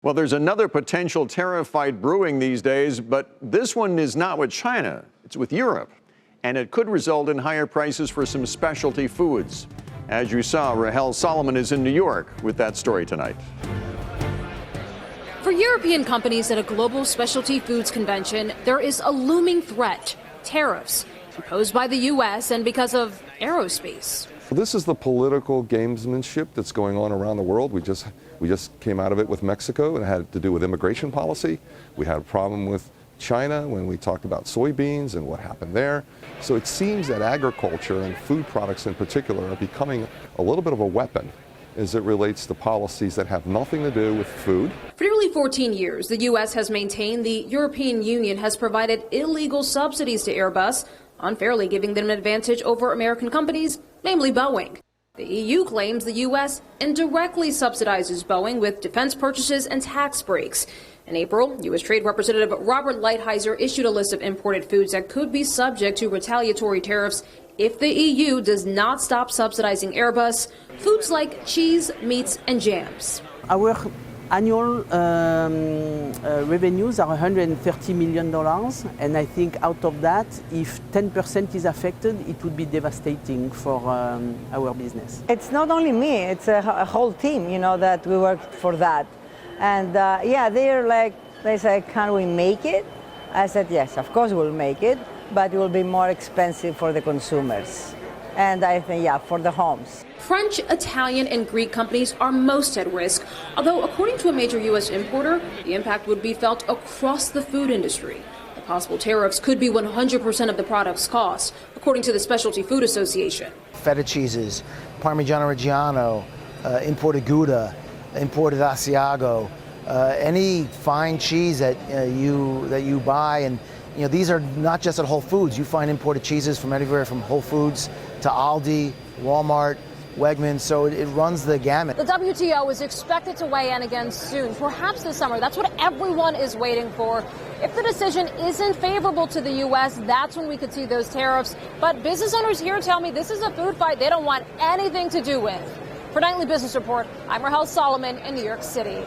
Well, there's another potential tariff fight brewing these days, but this one is not with China. It's with Europe. And it could result in higher prices for some specialty foods. As you saw, Rahel Solomon is in New York with that story tonight. For European companies at a global specialty foods convention, there is a looming threat: tariffs imposed by the U.S. and because of aerospace. This is the political gamesmanship that's going on around the world. We just came out of it with Mexico, and it had to do with immigration policy. We had a problem with China when we talked about soybeans and what happened there. So it seems that agriculture and food products in particular are becoming a little bit of a weapon as it relates to policies that have nothing to do with food. For nearly 14 years, the U.S. has maintained the European Union has provided illegal subsidies to Airbus, unfairly giving them an advantage over American companies, namely Boeing. The EU claims the U.S. indirectly subsidizes Boeing with defense purchases and tax breaks. In April, U.S. Trade Representative Robert Lighthizer issued a list of imported foods that could be subject to retaliatory tariffs if the EU does not stop subsidizing Airbus, foods like cheese, meats, and jams. Our annual revenues are $130 million, and I think out of that, if 10% is affected, it would be devastating for our business. It's not only me, it's a whole team, that we worked for that. And they say, can we make it? I said, yes, of course we'll make it, but it will be more expensive for the consumers. And I think, for the homes. French, Italian, and Greek companies are most at risk, although according to a major U.S. importer, the impact would be felt across the food industry. The possible tariffs could be 100% of the product's cost, according to the Specialty Food Association. Feta cheeses, Parmigiano Reggiano, imported Gouda, imported Asiago, any fine cheese that you buy, and these are not just at Whole Foods. You find imported cheeses from everywhere, from Whole Foods to Aldi, Walmart, Wegmans, so it runs the gamut. The WTO is expected to weigh in again soon, perhaps this summer. That's what everyone is waiting for. If the decision isn't favorable to the U.S., that's when we could see those tariffs. But business owners here tell me this is a food fight they don't want anything to do with. For Nightly Business Report, I'm Rahel Solomon in New York City.